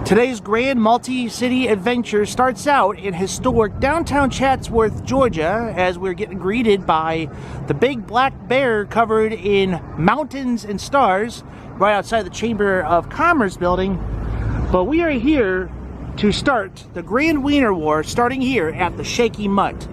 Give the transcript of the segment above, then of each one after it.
Today's grand multi-city adventure starts out in historic downtown Chatsworth, Georgia, as we're getting greeted by the big black bear covered in mountains and stars right outside the Chamber of Commerce building. But we are here to start the Grand Wiener War, starting here at the Shaky Mutt.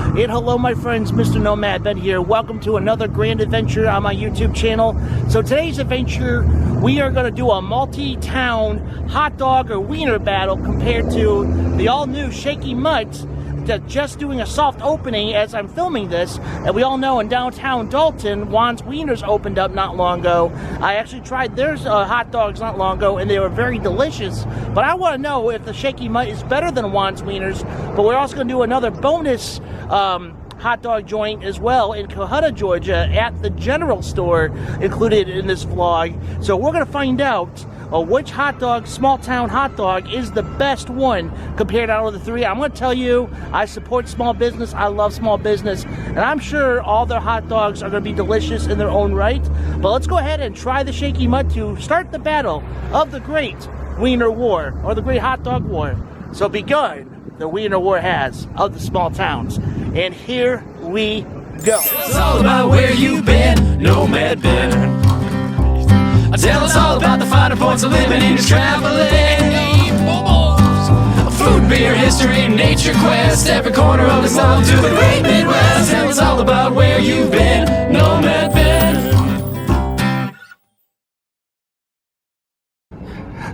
And hello my friends, Mr. Nomad Ben here. Welcome to another grand adventure on my YouTube channel. So today's adventure, we are going to do a multi-town hot dog or wiener battle compared to the all-new Shaky Mutt that's just doing a soft opening as I'm filming this. And we all know in downtown Dalton, Juan's Wieners opened up not long ago. I actually tried their hot dogs not long ago and they were very delicious. But I want to know if the Shaky Mutt is better than Juan's Wieners. But we're also going to do another bonus hot dog joint as well in Cohutta, Georgia at the General Store included in this vlog. So we're going to find out which hot dog, small town hot dog, is the best one compared out of the three. I'm going to tell you, I support small business. I love small business. And I'm sure all their hot dogs are going to be delicious in their own right. But let's go ahead and try the Shaky Mutt to start the battle of the Great Wiener War, or the Great Hot Dog War. So begun the Wiener War has of the small towns. And here we go. It's all about where you've been, Nomad Ben. Tell us all about the finer points of living and traveling. Food, beer, history, nature quest. Every corner of the South to the great Midwest. Tell us all about where you've been, Nomad Ben.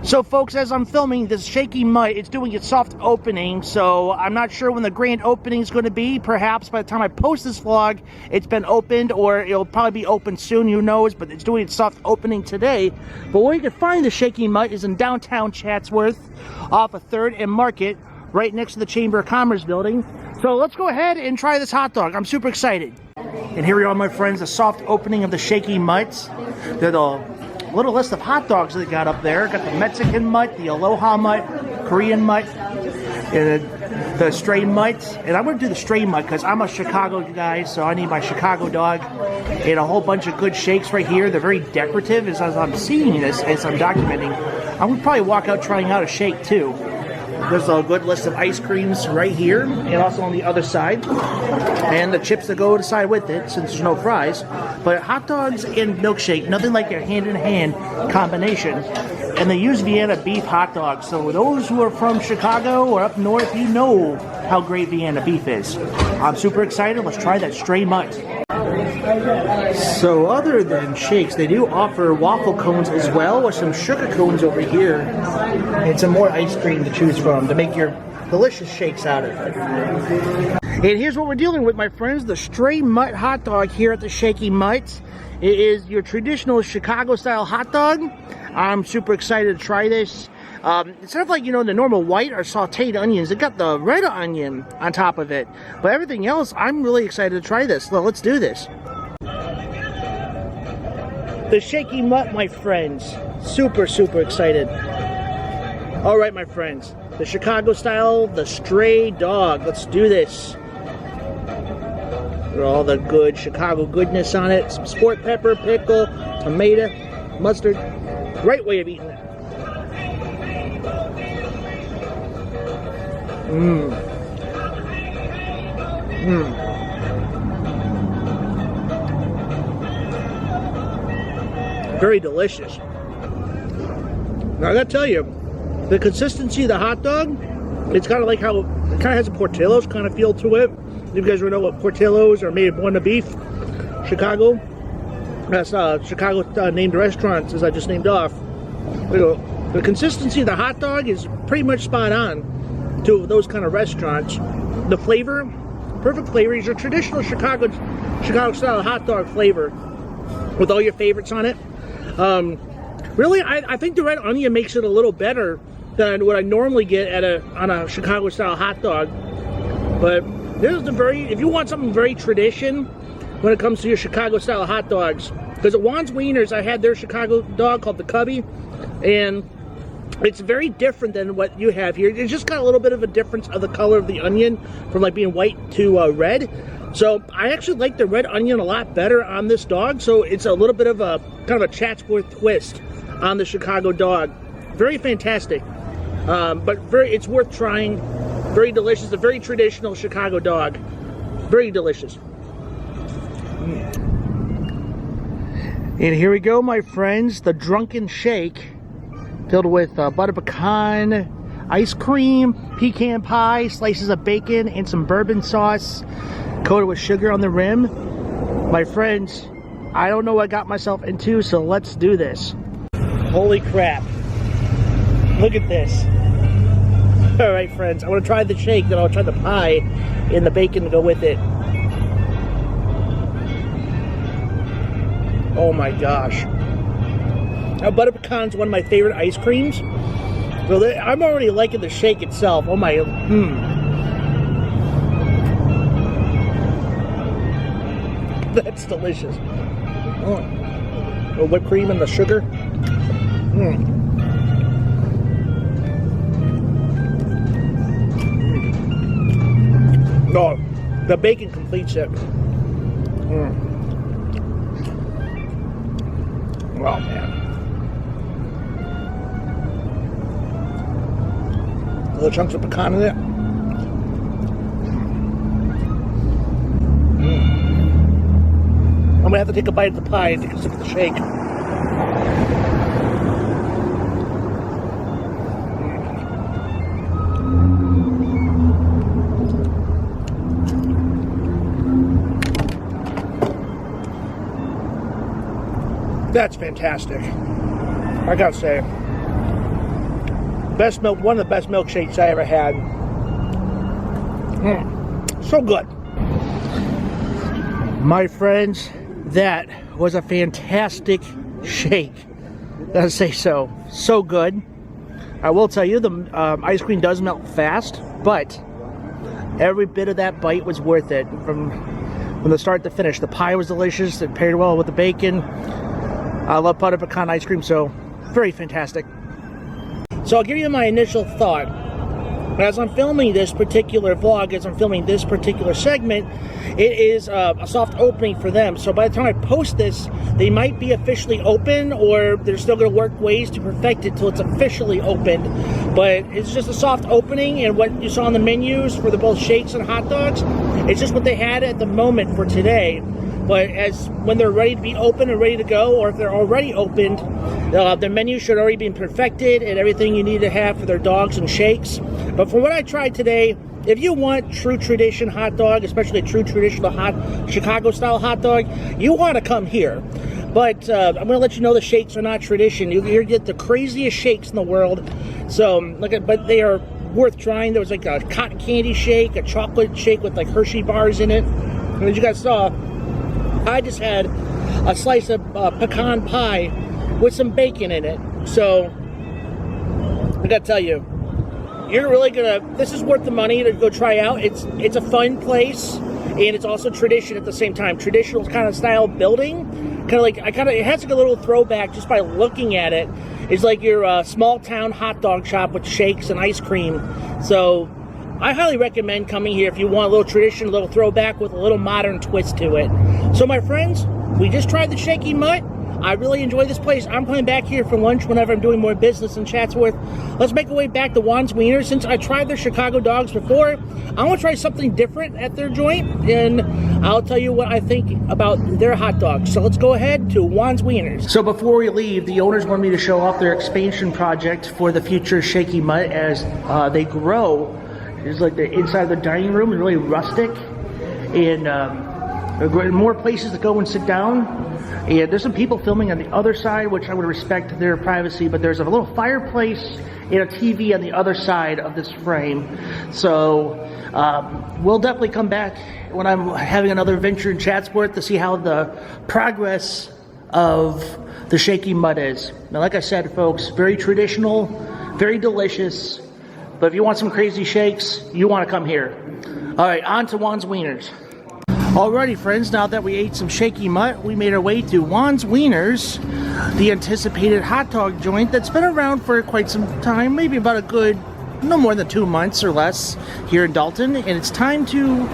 So folks, as I'm filming this Shaky Mutt, it's doing its soft opening, so I'm not sure when the grand opening is going to be. Perhaps by the time I post this vlog, it's been opened, or it'll probably be open soon, who knows, but it's doing its soft opening today. But where you can find the Shaky Mutt is in downtown Chatsworth, off of 3rd and Market, right next to the Chamber of Commerce building. So let's go ahead and try this hot dog. I'm super excited. And here we are, my friends, the soft opening of the Shaky Mutt. They're the little list of hot dogs that they got up there. Got the Mexican Mutt, the Aloha Mutt, Korean Mutt, and the Stray Mutt. And I'm going to do the Stray Mutt because I'm a Chicago guy, so I need my Chicago dog. And a whole bunch of good shakes right here. They're very decorative as I'm seeing this, as I'm documenting. I'm going to probably walk out trying out a shake too. There's a good list of ice creams right here, and also on the other side, and the chips that go aside with it, since there's no fries. But hot dogs and milkshake, nothing like a hand-in-hand combination. And they use Vienna beef hot dogs, so those who are from Chicago or up north, you know how great Vienna beef is. I'm super excited. Let's try that Stray Mutt. So other than shakes, they do offer waffle cones as well, with some sugar cones over here, and some more ice cream to choose from to make your delicious shakes out of it. And here's what we're dealing with, my friends, the Stray Mutt hot dog here at the Shaky Mutt. It is your traditional Chicago-style hot dog. I'm super excited to try this. Instead of, like, you know, the normal white or sauteed onions, it got the red onion on top of it. But everything else, I'm really excited to try this. So let's do this. The Shaky Mutt, my friends. Super, super excited. All right, my friends. The Chicago style, the stray dog. Let's do this. With all the good Chicago goodness on it. Some sport pepper, pickle, tomato, mustard. Great way of eating it. Very delicious. Now I gotta tell you, the consistency of the hot dog, it's kind of like how it kind of has a Portillo's kind of feel to it. You guys know what Portillo's are made of Buena beef, Chicago. That's Chicago named restaurants, as I just named off. The consistency of the hot dog is pretty much spot on to those kind of restaurants. The flavor, perfect flavor, is your traditional Chicago style hot dog flavor with all your favorites on it. Really, I think the red onion makes it a little better than what I normally get on a Chicago style hot dog. But this is if you want something very tradition when it comes to your Chicago style hot dogs, because at Juan's Wieners, I had their Chicago dog called the Cubby, and it's very different than what you have here. It's just got a little bit of a difference of the color of the onion from like being white to red. So I actually like the red onion a lot better on this dog. So it's a little bit of a kind of a Chatsworth twist on the Chicago dog. Very fantastic. But it's worth trying. Very delicious. A very traditional Chicago dog. Very delicious. And here we go, my friends. The drunken shake filled with butter pecan, ice cream, pecan pie, slices of bacon, and some bourbon sauce coated with sugar on the rim. My friends, I don't know what I got myself into, so let's do this. Holy crap. Look at this. All right, friends, I want to try the shake, then I'll try the pie and the bacon to go with it. Oh my gosh. Now, butter pecan's one of my favorite ice creams. So I'm already liking the shake itself. Oh my, That's delicious. The whipped cream and the sugar. No, the bacon completes it. Oh man. Little chunks of pecan in it. I'm gonna have to take a bite of the pie and take a sip of the shake. That's fantastic. I gotta say, best milk, one of the best milkshakes I ever had. So good. My friends, that was a fantastic shake. Gotta say so. So good. I will tell you, the ice cream does melt fast, but every bit of that bite was worth it. From the start to finish. The pie was delicious. It paired well with the bacon. I love butter pecan ice cream, so very fantastic. So I'll give you my initial thought. As I'm filming this particular vlog, as I'm filming this particular segment, it is a soft opening for them. So by the time I post this, they might be officially open, or they're still going to work ways to perfect it till it's officially opened. But it's just a soft opening, and what you saw on the menus for the both shakes and hot dogs, it's just what they had at the moment for today. But when they're ready to be open and ready to go, or if they're already opened, their menu should already be perfected and everything you need to have for their dogs and shakes. But from what I tried today, if you want true tradition hot dog, especially a true traditional hot Chicago style hot dog, you want to come here. But I'm going to let you know the shakes are not tradition. You get the craziest shakes in the world. So, but they are worth trying. There was like a cotton candy shake, a chocolate shake with like Hershey bars in it. And as you guys saw, I just had a slice of pecan pie with some bacon in it. So, I gotta tell you, you're really this is worth the money to go try out. It's a fun place, and it's also tradition at the same time. Traditional kind of style building. It has like a little throwback just by looking at it. It's like your small town hot dog shop with shakes and ice cream. So, I highly recommend coming here if you want a little tradition, a little throwback with a little modern twist to it. So my friends, we just tried the Shaky Mutt. I really enjoy this place. I'm coming back here for lunch whenever I'm doing more business in Chatsworth. Let's make our way back to Juan's Wieners. Since I tried their Chicago dogs before, I want to try something different at their joint, and I'll tell you what I think about their hot dogs. So let's go ahead to Juan's Wieners. So before we leave, the owners want me to show off their expansion project for the future Shaky Mutt as they grow. It's like the inside of the dining room is really rustic, and more places to go and sit down. And there's some people filming on the other side, which I would respect their privacy, but there's a little fireplace and a TV on the other side of this frame. So we'll definitely come back when I'm having another venture in Chatsworth to see how the progress of the Shaky Mud is. Now, like I said, folks, very traditional, very delicious. But if you want some crazy shakes, you want to come here. All right, on to Juan's Wieners. Alrighty, friends, now that we ate some Shaky Mutt, we made our way to Juan's Wieners, the anticipated hot dog joint that's been around for quite some time, maybe about a good, no more than 2 months or less here in Dalton, and it's time to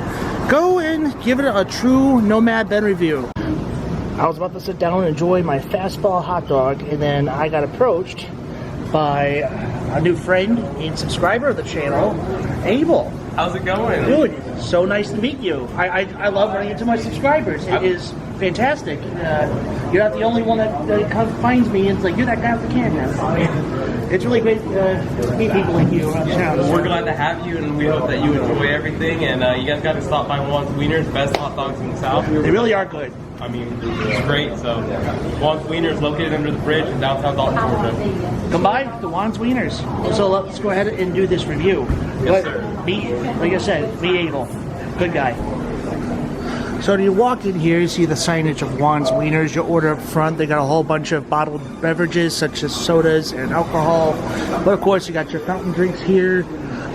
go and give it a true Nomad Ben review. I was about to sit down and enjoy my fastball hot dog, and then I got approached by a new friend and subscriber of the channel, Abel. How's it going? Dude, so nice to meet you. I love running into my subscribers. It is fantastic. You're not the only one that comes, finds me and it's like, you're that guy with the camera. I mean, it's really great to meet people like you around town. We're glad to have you, and we hope that you enjoy everything. And you guys got to stop by Juan's Wieners, best hot dogs in the South. They really are good. I mean, it's great. So, Juan's Wieners, located under the bridge in downtown Dalton, Georgia. Come by the Juan's Wieners. So let's go ahead and do this review. Yes, sir. Like I said, meet Abel. Good guy. So when you walk in here, you see the signage of Juan's Wieners. You order up front. They got a whole bunch of bottled beverages such as sodas and alcohol. But of course, you got your fountain drinks here.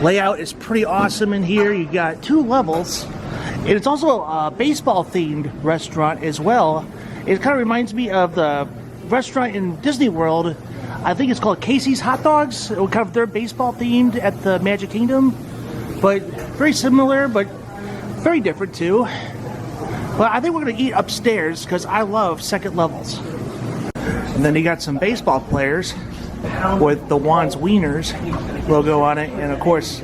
Layout is pretty awesome in here. You got 2 levels. And it's also a baseball-themed restaurant as well. It kind of reminds me of the restaurant in Disney World. I think it's called Casey's Hot Dogs. It was kind of their baseball-themed at the Magic Kingdom. But very similar, but very different too. But I think we're going to eat upstairs because I love second levels. And then you got some baseball players with the Juan's Wieners logo on it. And of course,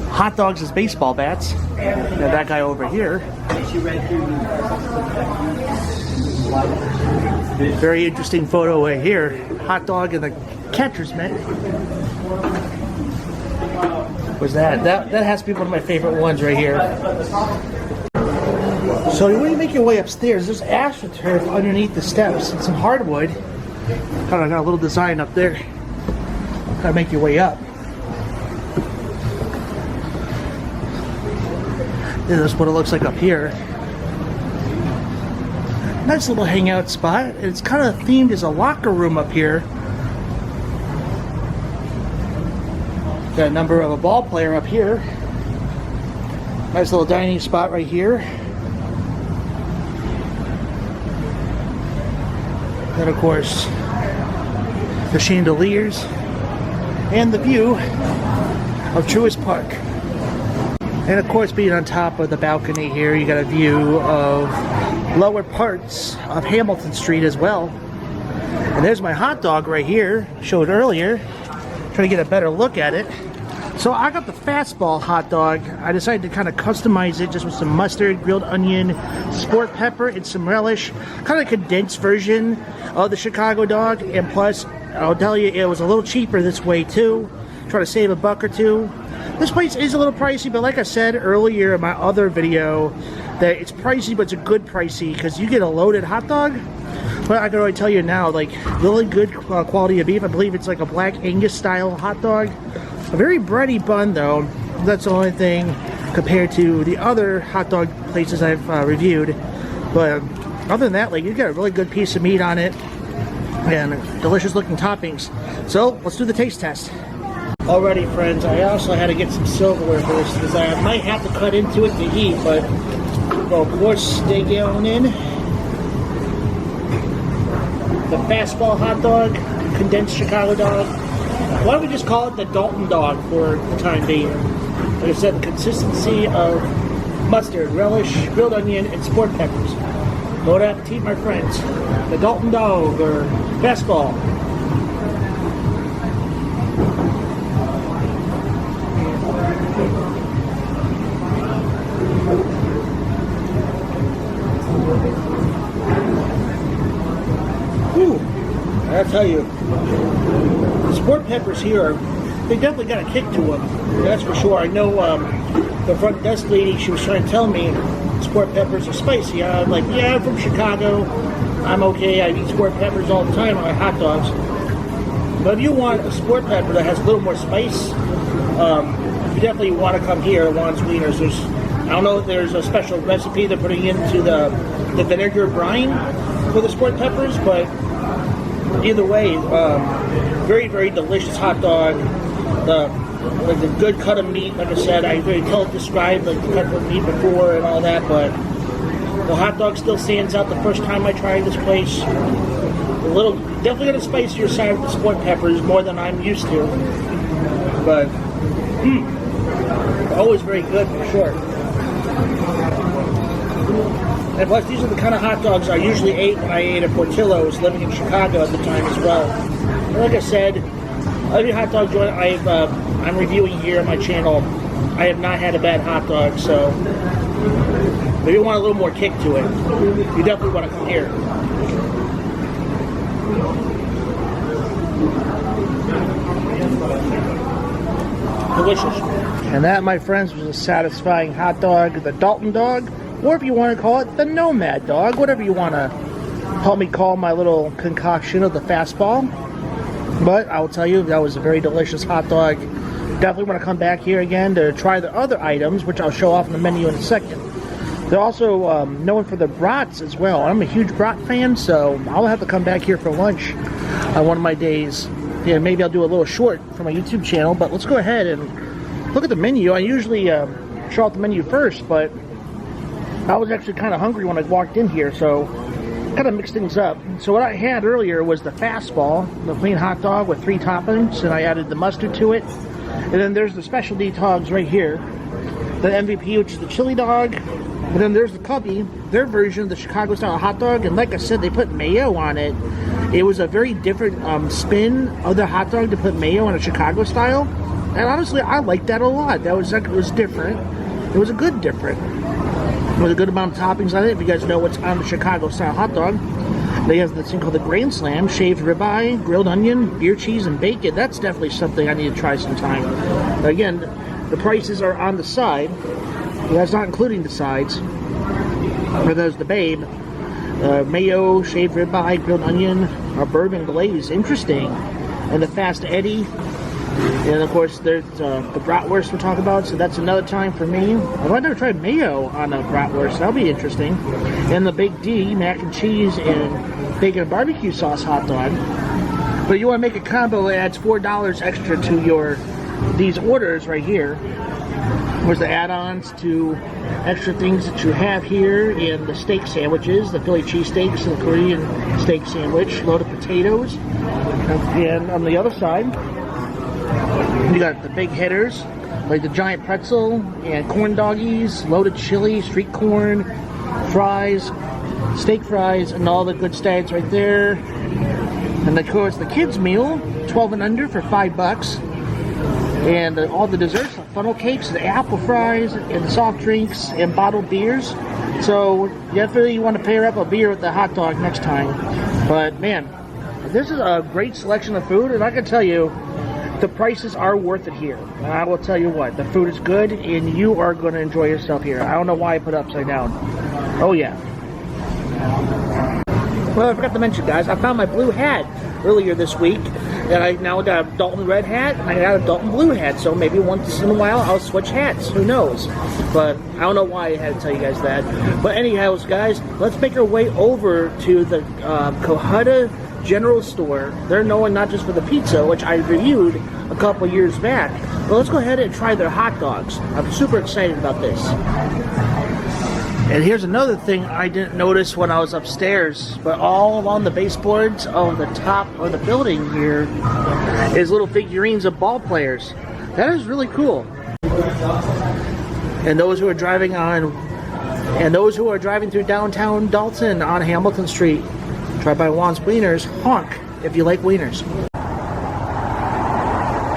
hot dogs as baseball bats. And that guy over here. Very interesting photo right here. Hot dog in the catcher's mitt. What's that? That has to be one of my favorite ones right here. So when you make your way upstairs, there's astroturf underneath the steps and some hardwood. Kind of got a little design up there. Gotta make your way up. This is what it looks like up here. Nice little hangout spot. It's kind of themed as a locker room up here. Got a number of a ball player up here. Nice little dining spot right here. Then of course the chandeliers and the view of Truist Park. And of course, being on top of the balcony here, you got a view of lower parts of Hamilton Street as well. And there's my hot dog right here, showed earlier. Trying to get a better look at it. So I got the fastball hot dog. I decided to kind of customize it just with some mustard, grilled onion, sport pepper, and some relish. Kind of condensed version of the Chicago dog. And plus, I'll tell you, it was a little cheaper this way too. Try to save a buck or two. This place is a little pricey, but like I said earlier in my other video, that it's pricey, but it's a good pricey because you get a loaded hot dog. But I can already tell you now, like, really good quality of beef. I believe it's like a Black Angus style hot dog. A very bready bun though. That's the only thing compared to the other hot dog places I've reviewed. But other than that, like, you got a really good piece of meat on it and delicious looking toppings. So let's do the taste test. Alrighty, friends, I also had to get some silverware for this because I might have to cut into it to eat, but well, of course, steak on in. The fastball hot dog, condensed Chicago dog. Why don't we just call it the Dalton dog for the time being? Like I said, the consistency of mustard, relish, grilled onion, and sport peppers. Bon appetit, my friends. The Dalton dog, or fastball. I tell you, the sport peppers here, they definitely got a kick to them. That's for sure. I know the front desk lady, she was trying to tell me sport peppers are spicy. I'm like, yeah, I'm from Chicago. I'm okay. I eat sport peppers all the time on my hot dogs. But if you want a sport pepper that has a little more spice, you definitely want to come here at Juan's Wieners. I don't know if there's a special recipe they're putting into the vinegar brine for the sport peppers, but either way, very, very delicious hot dog. The good cut of meat, like I said, I already described like the cut of meat before and all that, but the hot dog still stands out the first time I tried this place. A little, definitely got a spicier side of the sport peppers, more than I'm used to. But, always very good for sure. And plus, these are the kind of hot dogs I usually ate when I ate at Portillo's living in Chicago at the time as well. And like I said, Every hot dog joint I'm reviewing here on my channel, I have not had a bad hot dog, so if you want a little more kick to it, you definitely want to come here. Delicious. And that, my friends, was a satisfying hot dog, the Dalton dog, or if you want to call it the Nomad dog, whatever you want to help me call my little concoction of the fastball. But I will tell you, that was a very delicious hot dog. Definitely want to come back here again to try the other items, which I'll show off in the menu in a second. They're also known for the brats as well. I'm a huge brat fan, so I'll have to come back here for lunch on one of my days. Yeah, maybe I'll do a little short for my YouTube channel, but let's go ahead and look at the menu. I usually show off the menu first, but I was actually kind of hungry when I walked in here, so kind of mix things up. So what I had earlier was the fastball, the plain hot dog with 3 toppings, and I added the mustard to it. And then there's the specialty dogs right here. The MVP, which is the chili dog. And then there's the Cubby, their version of the Chicago style hot dog. And like I said, they put mayo on it. It was a very different spin of the hot dog to put mayo on a Chicago style. And honestly, I liked that a lot. It was different. It was a good different. With a good amount of toppings on it. If you guys know what's on the Chicago style hot dog, they have this thing called the Grand Slam, shaved ribeye, grilled onion, beer cheese, and bacon. That's definitely something I need to try sometime. Again, the prices are on the side. That's not including the sides. For those, the Babe, mayo, shaved ribeye, grilled onion, or bourbon glaze. Interesting. And the Fast Eddie. And of course, there's the bratwurst we're talking about, so that's another time for me. I've never tried mayo on a bratwurst, that'll be interesting. And the Big D, mac and cheese and bacon and barbecue sauce hot dog. But you want to make a combo that adds $4 extra to these orders right here. There's the add-ons to extra things that you have here in the steak sandwiches, the Philly cheesesteaks and the Korean steak sandwich, loaded potatoes. And on the other side, you got the big hitters, like the giant pretzel and corn doggies, loaded chili, street corn, fries, steak fries, and all the good stags right there. And of course, the kids' meal, 12 and under for $5. And all the desserts, the funnel cakes, the apple fries, and the soft drinks, and bottled beers. So definitely you want to pair up a beer with the hot dog next time. But man, this is a great selection of food, and I can tell you, the prices are worth it here. And I will tell you what, the food is good, and you are going to enjoy yourself here. I don't know why I put it upside down. Oh yeah. Well, I forgot to mention, guys, I found my blue hat earlier this week, and I now got a Dalton red hat, and I got a Dalton blue hat, so maybe once in a while I'll switch hats, who knows. But I don't know why I had to tell you guys that. But anyhow, guys, let's make our way over to the Cohutta General Store. They're known not just for the pizza, which I reviewed a couple years back, but let's go ahead and try their hot dogs. I'm super excited about this. And here's another thing I didn't notice when I was upstairs, but all along the baseboards of the top of the building here is little figurines of ball players. That is really cool. And those who are driving through downtown Dalton on Hamilton Street, try by Juan's Wieners. Honk if you like wieners.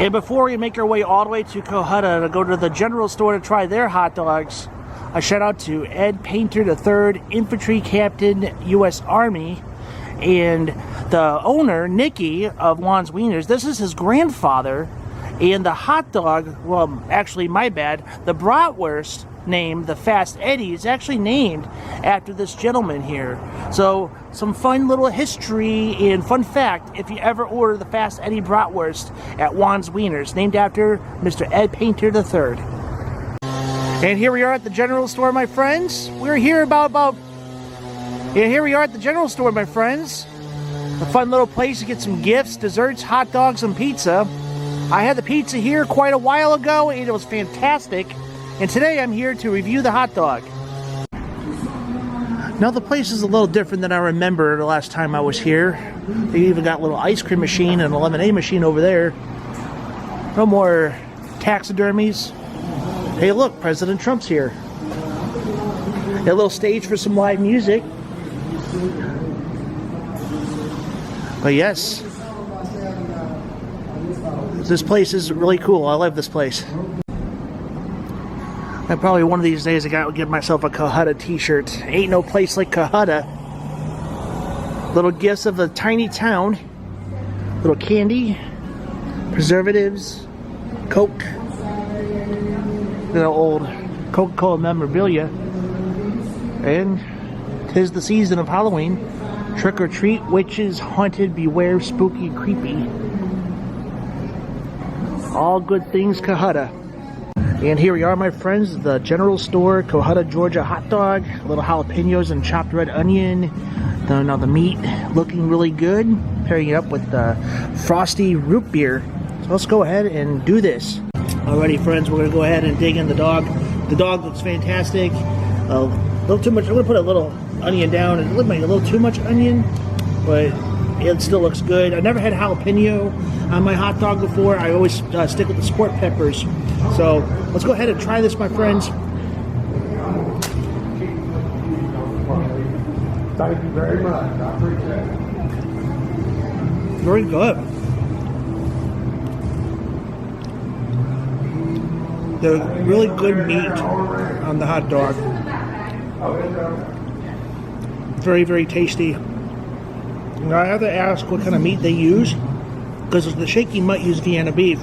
And before we make our way all the way to Cohutta to go to the general store to try their hot dogs, a shout out to Ed Painter III, Infantry Captain, U.S. Army, and the owner, Nicky, of Juan's Wieners. This is his grandfather, and the hot dog, well, actually, my bad, the bratwurst, named the Fast Eddie, is actually named after this gentleman here. So some fun little history and fun fact, if you ever order the Fast Eddie bratwurst at Juan's Wieners, named after Mr. Ed Painter III. And here we are at the general store, my friends. We're here here we are at the general store, my friends. A fun little place to get some gifts, desserts, hot dogs, and pizza. I had the pizza here quite a while ago, and it was fantastic. And today I'm here to review the hot dog. Now the place is a little different than I remember the last time I was here. They even got a little ice cream machine and a lemonade machine over there. No more taxidermies. Hey look, President Trump's here. A little stage for some live music. But yes. This place is really cool. I love this place. And probably one of these days I gotta give myself a Cohutta t-shirt. Ain't no place like Cohutta. Little gifts of a tiny town. Little candy, preservatives, Coke, little old Coca-Cola memorabilia. And 'tis the season of Halloween. Trick or treat, witches, haunted, beware, spooky, creepy. All good things Cohutta. And here we are, my friends, the General Store, Cohutta, Georgia hot dog, little jalapenos and chopped red onion. Now the meat looking really good. Pairing it up with the frosty root beer. So let's go ahead and do this. Alrighty, friends, we're gonna go ahead and dig in the dog. The dog looks fantastic. A little too much. I'm gonna put a little onion down. It looked like a little too much onion, but it still looks good. I never had jalapeno on my hot dog before. I always stick with the sport peppers. So let's go ahead and try this, my friends. Thank you very much. I appreciate it. Very good. The really good meat on the hot dog. Very, very tasty. Now, I have to ask what kind of meat they use, because the Shaky Mutt use Vienna beef.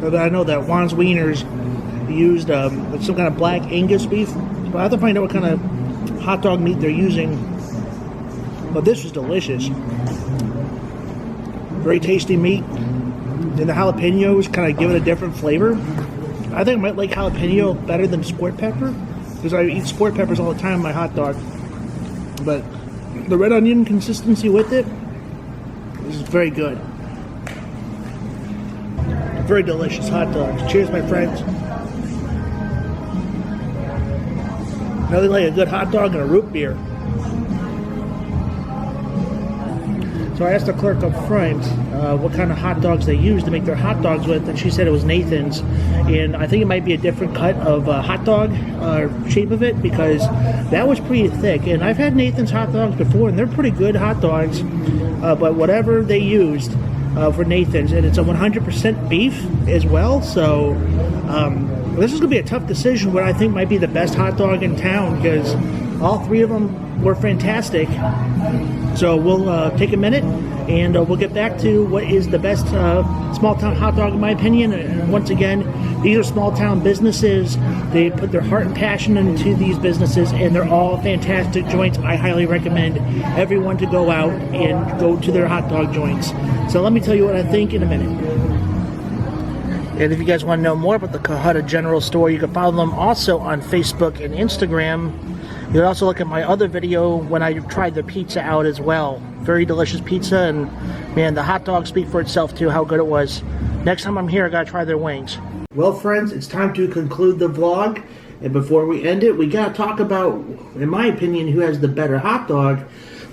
But I know that Juan's Wieners used some kind of black Angus beef. But I have to find out what kind of hot dog meat they're using. But this is delicious. Very tasty meat. And the jalapenos kind of give it a different flavor. I think I might like jalapeno better than sport pepper, because I eat sport peppers all the time on my hot dog. But the red onion consistency with it is very good. Very delicious hot dogs. Cheers, my friends. Nothing like a good hot dog and a root beer. So I asked the clerk up front what kind of hot dogs they use to make their hot dogs with, and she said it was Nathan's. And I think it might be a different cut of hot dog shape of it, because that was pretty thick. And I've had Nathan's hot dogs before, and they're pretty good hot dogs. But whatever they used for Nathan's, and it's a 100% beef as well. So this is going to be a tough decision, what I think might be the best hot dog in town, because all three of them were fantastic. So we'll take a minute, and we'll get back to what is the best small town hot dog in my opinion. And once again, these are small town businesses. They put their heart and passion into these businesses, and they're all fantastic joints. I highly recommend everyone to go out and go to their hot dog joints. So let me tell you what I think in a minute. And if you guys want to know more about the Cohutta General Store, you can follow them also on Facebook and Instagram. You can also look at my other video when I tried the pizza out as well. Very delicious pizza, and man, the hot dogs speak for itself too, how good it was. Next time I'm here, I gotta try their wings. Well, friends, it's time to conclude the vlog. And before we end it, we gotta talk about, in my opinion, who has the better hot dog.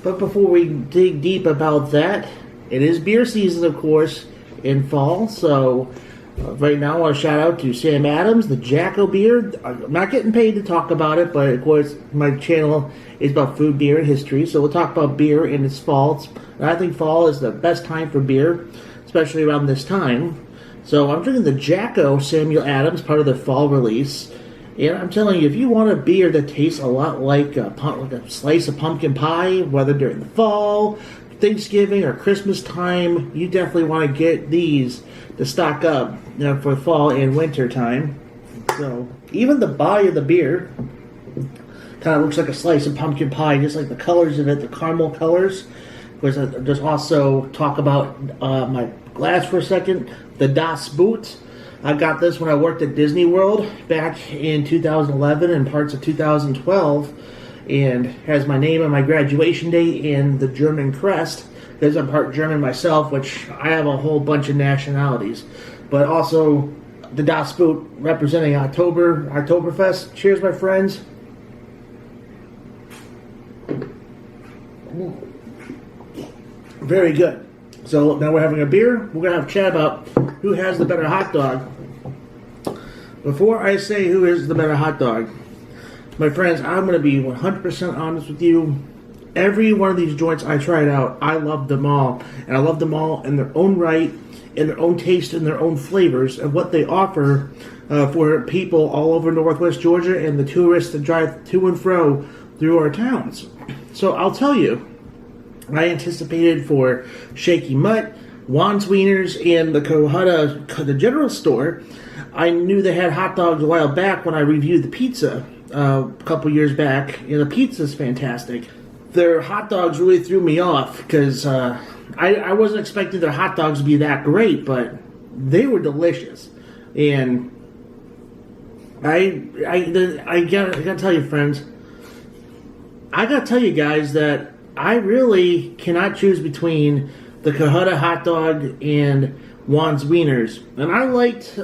But before we dig deep about that, it is beer season, of course, in fall. So right now, I want to shout out to Sam Adams, the Jacko beer. I'm not getting paid to talk about it, but of course, my channel is about food, beer, and history. So we'll talk about beer in its fall. And I think fall is the best time for beer, especially around this time. So I'm drinking the Jacko Samuel Adams, part of their fall release. And I'm telling you, if you want a beer that tastes a lot like a slice of pumpkin pie, whether during the fall, Thanksgiving, or Christmas time, you definitely want to get these to stock up, for fall and winter time. So even the body of the beer kind of looks like a slice of pumpkin pie, just like the colors in it, the caramel colors. Of course, I just also talk about my glass for a second. The Das Boot. I got this when I worked at Disney World back in 2011 and parts of 2012, and has my name and my graduation date and the German crest, because I'm part German myself, which I have a whole bunch of nationalities. But also the Das Boot representing Oktoberfest. Cheers, my friends. Very good. So now we're having a beer. We're going to have a chat about who has the better hot dog. Before I say who is the better hot dog, my friends, I'm going to be 100% honest with you. every one of these joints I tried out, I loved them all. And I loved them all in their own right, in their own taste, and their own flavors, and what they offer for people all over Northwest Georgia and the tourists that drive to and fro through our towns. So I'll tell you, I anticipated for Shaky Mutt, Juan's Wieners, and the Cohutta General Store. I knew they had hot dogs a while back when I reviewed the pizza a couple years back, and the pizza's fantastic. Their hot dogs really threw me off because I wasn't expecting their hot dogs to be that great, but they were delicious. And I gotta tell you, friends, I gotta tell you guys that I really cannot choose between the Cohutta hot dog and Juan's Wieners. And I liked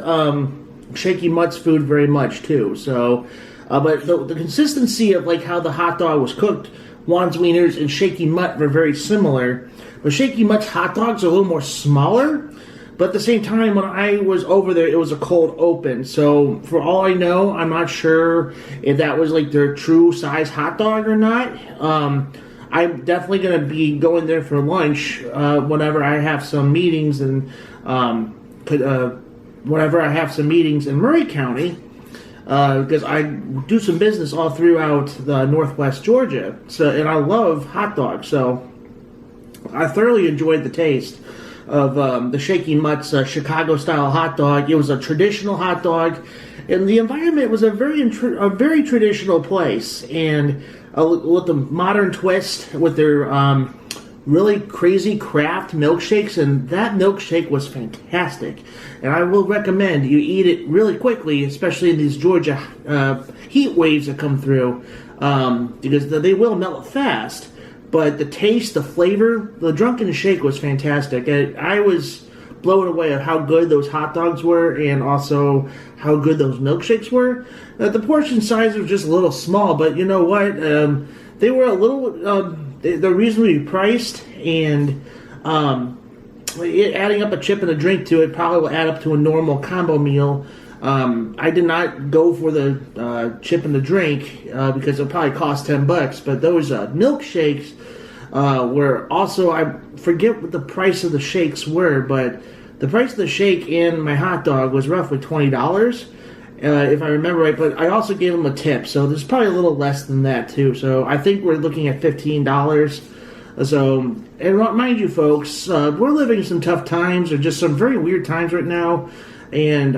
Shaky Mutt's food very much too. So, but the consistency of like how the hot dog was cooked, Juan's Wieners and Shaky Mutt were very similar. But Shaky Mutt's hot dogs are a little more smaller. But at the same time, when I was over there, it was a cold open. So for all I know, I'm not sure if that was like their true size hot dog or not. I'm definitely going to be going there for lunch whenever I have some meetings and whenever I have some meetings in Murray County, because I do some business all throughout the Northwest Georgia. So, and I love hot dogs. So I thoroughly enjoyed the taste of the Shaky Mutt's Chicago-style hot dog. It was a traditional hot dog, and the environment was a very traditional place. And with the modern twist, with their really crazy craft milkshakes, and that milkshake was fantastic. And I will recommend you eat it really quickly, especially in these Georgia heat waves that come through, because they will melt fast. But the taste, the flavor, the drunken shake was fantastic. I was blown away at how good those hot dogs were, and also how good those milkshakes were. The portion size was just a little small, but you know what? They were a little, they're reasonably priced, and adding up a chip and a drink to it probably will add up to a normal combo meal. I did not go for the chip and the drink because it probably cost $10, but those milkshakes were also, I forget what the price of the shakes were, but the price of the shake and my hot dog was roughly $20, if I remember right, but I also gave them a tip, so there's probably a little less than that too, so I think we're looking at $15. So, and mind you folks, we're living some tough times, or just some very weird times right now. And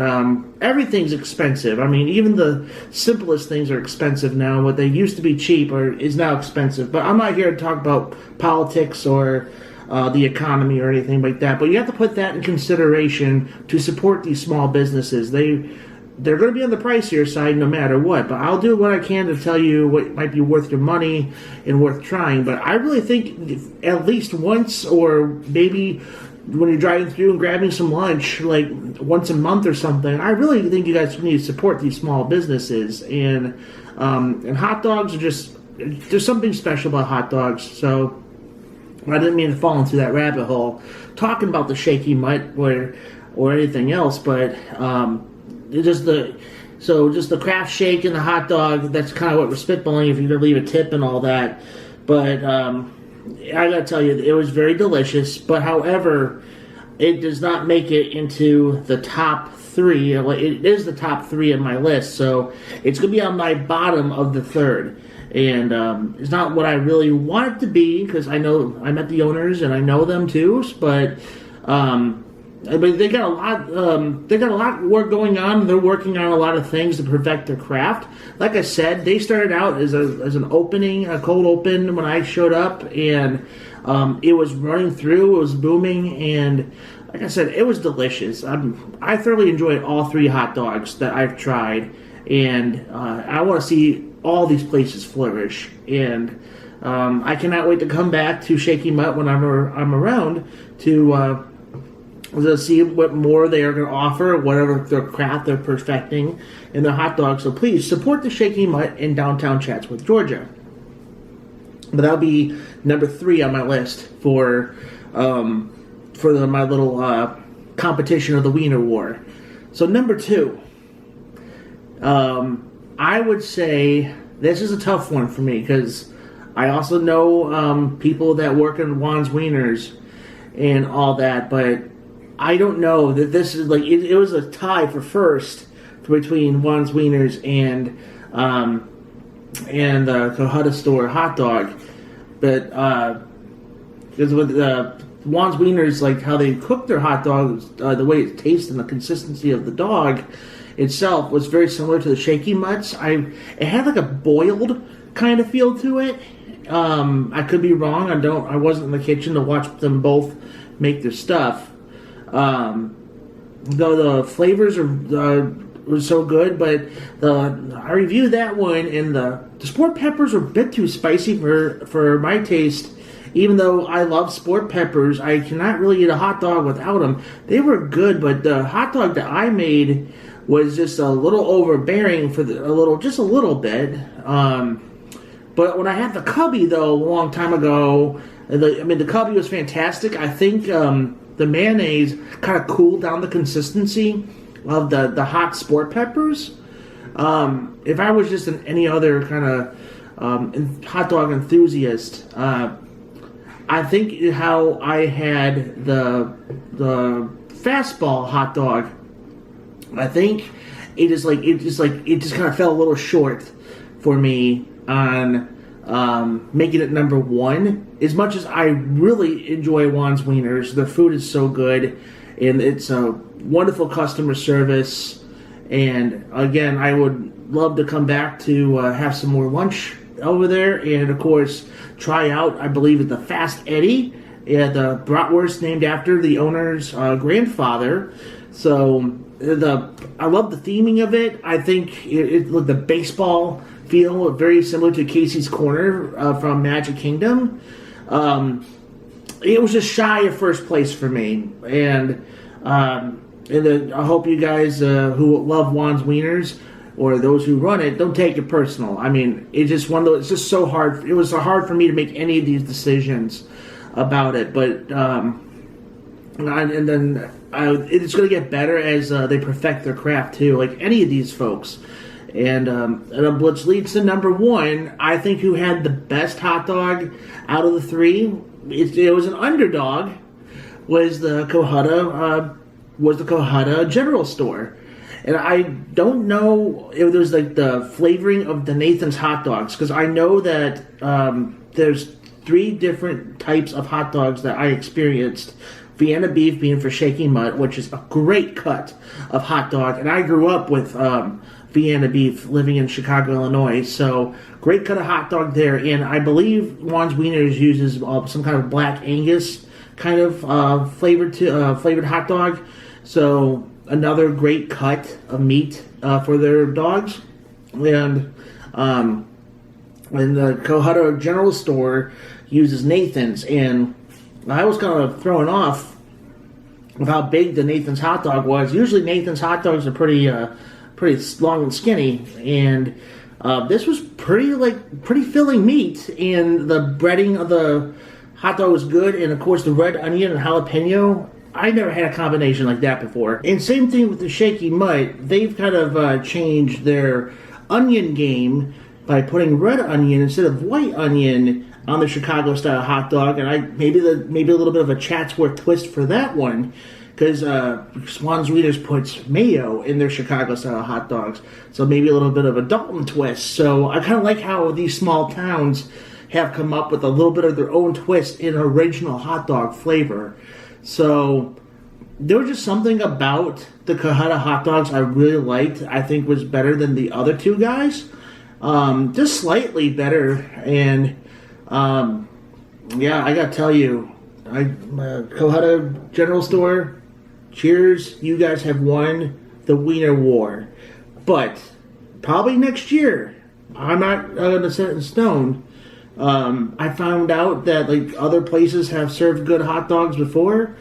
everything's expensive. I mean, even the simplest things are expensive now. What they used to be cheap is now expensive. But I'm not here to talk about politics or the economy or anything like that. But you have to put that in consideration to support these small businesses. They're going to be on the pricier side no matter what. But I'll do what I can to tell you what might be worth your money and worth trying. But I really think at least once, or maybe when you're driving through and grabbing some lunch, like once a month or something, I really think you guys need to support these small businesses. And hot dogs are just, there's something special about hot dogs. So I didn't mean to fall into that rabbit hole talking about the Shaky Mutt or anything else, but just the craft shake and the hot dog, that's kind of what we're spitballing if you're going to leave a tip and all that. But I gotta tell you, it was very delicious, but however, it does not make it into the top 3. It is the top 3 of my list, so it's gonna be on my bottom of the 3rd. And it's not what I really want it to be, because I know I met the owners and I know them too, but they got a lot. They got a lot of work going on. They're working on a lot of things to perfect their craft. Like I said, they started out as an opening, a cold open when I showed up, and it was running through. It was booming, and like I said, it was delicious. I thoroughly enjoyed all 3 hot dogs that I've tried, and I want to see all these places flourish. And I cannot wait to come back to Shaky Mutt when I'm around to see what more they are going to offer, whatever their craft they're perfecting in their hot dogs. So please support the Shaky Mutt in downtown Chatsworth, Georgia. But that'll be number 3 on my list for my little competition of the Wiener War. So number 2, I would say this is a tough one for me, because I also know people that work in Juan's Wieners and all that, but I don't know that this is like it was a tie for first between Juan's Wieners and the Cohutta Store hot dog, but because with Juan's Wieners, like how they cook their hot dogs, the way it tastes and the consistency of the dog itself was very similar to the Shaky Mutts. It had like a boiled kind of feel to it. I could be wrong. I wasn't in the kitchen to watch them both make their stuff. Though the flavors were so good, but I reviewed that one, and the sport peppers were a bit too spicy for my taste. Even though I love sport peppers, I cannot really eat a hot dog without them. They were good, but the hot dog that I made was just a little overbearing for just a little bit. But when I had the Cubby, though, a long time ago, the Cubby was fantastic. I think the mayonnaise kind of cooled down the consistency of the hot sport peppers. If I was just any other kind of hot dog enthusiast, I think how I had the fastball hot dog, I think it just kind of fell a little short for me on making it number one. As much as I really enjoy Juan's Wieners, their food is so good, and it's a wonderful customer service. And again, I would love to come back to have some more lunch over there, and of course try out, I believe, at the Fast Eddie, the bratwurst named after the owner's grandfather. So I love the theming of it. I think it the baseball feel very similar to Casey's Corner from Magic Kingdom. It was just shy of first place for me, and I hope you guys who love Juan's Wieners, or those who run it, don't take it personal. I mean, it's just one of those. It's just so hard. It was so hard for me to make any of these decisions about it. But it's going to get better as they perfect their craft too. Like any of these folks, and which leads to number one. I think who had the best hot dog out of the three. It was an underdog. Was the Cohutta General Store. And I don't know if there's like the flavoring of the Nathan's hot dogs, because I know that there's 3 different types of hot dogs that I experienced. Vienna beef being for Shaky Mutt, which is a great cut of hot dog. And I grew up with Vienna beef living in Chicago, Illinois. So great cut of hot dog there. And I believe Juan's Wieners uses some kind of Black Angus kind of flavored hot dog. So another great cut of meat for their dogs. And the Cohutta General Store uses Nathan's, and I was kind of thrown off of how big the Nathan's hot dog was. Usually Nathan's hot dogs are pretty long and skinny, and this was pretty filling meat, and the breading of the hot dog was good, and of course the red onion and jalapeno. I never had a combination like that before. And same thing with the Shaky Mutt. They've kind of changed their onion game by putting red onion instead of white onion on the Chicago style hot dog. And maybe a little bit of a Chatsworth twist for that one, because Juan's Wieners puts mayo in their Chicago style hot dogs. So maybe a little bit of a Dalton twist. So I kind of like how these small towns have come up with a little bit of their own twist in original hot dog flavor. So there was just something about the Cohutta hot dogs I really liked. I think was better than the other 2 guys. Just slightly better. And yeah, I gotta tell you, Cohutta General Store, cheers. You guys have won the Wiener War. But probably next year, I'm not going to set it in stone. I found out that like other places have served good hot dogs before,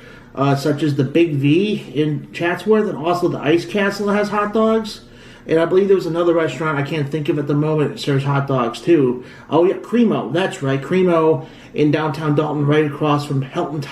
such as the Big V in Chatsworth, and also the Ice Castle has hot dogs. And I believe there was another restaurant I can't think of at the moment that serves hot dogs too. Oh yeah, Cremo. That's right, Cremo in downtown Dalton, right across from Helton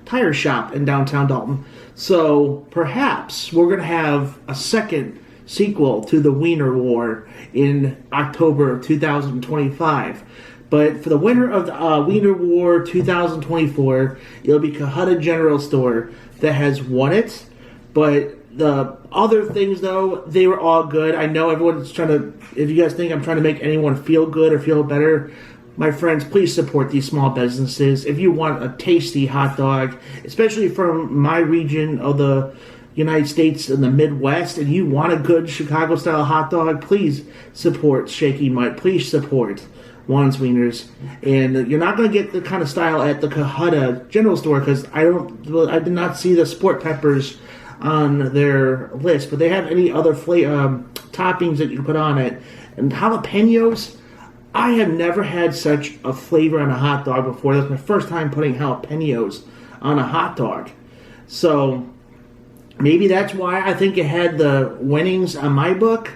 Tire Shop in downtown Dalton. So perhaps we're gonna have a second sequel to the Wiener War in October of 2025. But for the winner of the Wiener War 2024, it'll be Cohutta General Store that has won it. But the other things, though, they were all good. I know everyone's trying to, if you guys think I'm trying to make anyone feel good or feel better, my friends, please support these small businesses. If you want a tasty hot dog, especially from my region of the United States in the Midwest, and you want a good Chicago-style hot dog, please support Shaky Mud. Please support Juan's Wieners. And you're not going to get the kind of style at the Cohutta General Store because I did not see the sport peppers on their list, but they have any other toppings that you can put on it. And jalapenos, I have never had such a flavor on a hot dog before. That's my first time putting jalapenos on a hot dog. So maybe that's why I think it had the winnings on my book.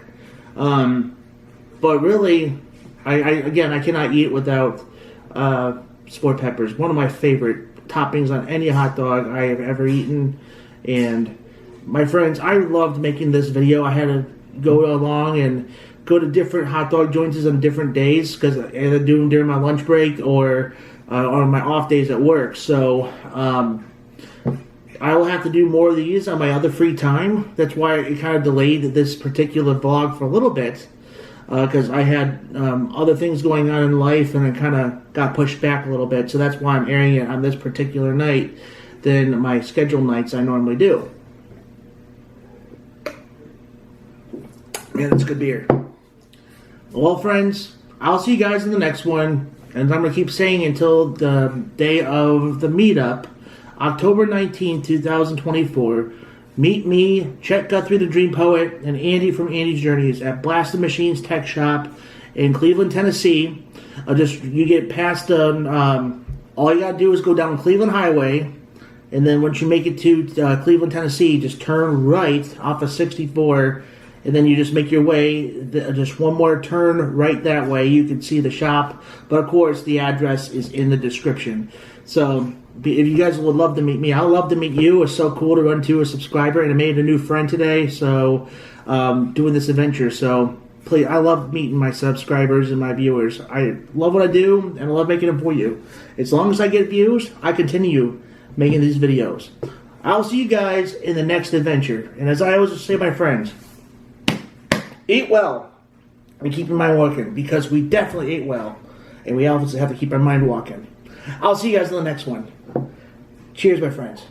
But really, I cannot eat without sport peppers. One of my favorite toppings on any hot dog I have ever eaten. And my friends, I loved making this video. I had to go along and go to different hot dog joints on different days because I had to do them during my lunch break or on my off days at work. So I will have to do more of these on my other free time. That's why it kind of delayed this particular vlog for a little bit because I had other things going on in life and it kind of got pushed back a little bit. So that's why I'm airing it on this particular night than my scheduled nights I normally do. Man, that's good beer. Well, friends, I'll see you guys in the next one. And I'm going to keep saying until the day of the meetup, October 19th, 2024. Meet me, Chet Guthrie, the Dream Poet, and Andy from Andy's Journeys at Blasted Machines Tech Shop in Cleveland, Tennessee. You get past all you got to do is go down Cleveland Highway. And then once you make it to Cleveland, Tennessee, just turn right off of 64. And then you just make your way, just one more turn right that way. You can see the shop. But, of course, the address is in the description. So, if you guys would love to meet me, I'd love to meet you. It's so cool to run to a subscriber. And I made a new friend today, so doing this adventure. So, please, I love meeting my subscribers and my viewers. I love what I do, and I love making them for you. As long as I get views, I continue making these videos. I'll see you guys in the next adventure. And as I always say, my friends, eat well and keep your mind walking because we definitely ate well and we obviously have to keep our mind walking. I'll see you guys in the next one. Cheers, my friends.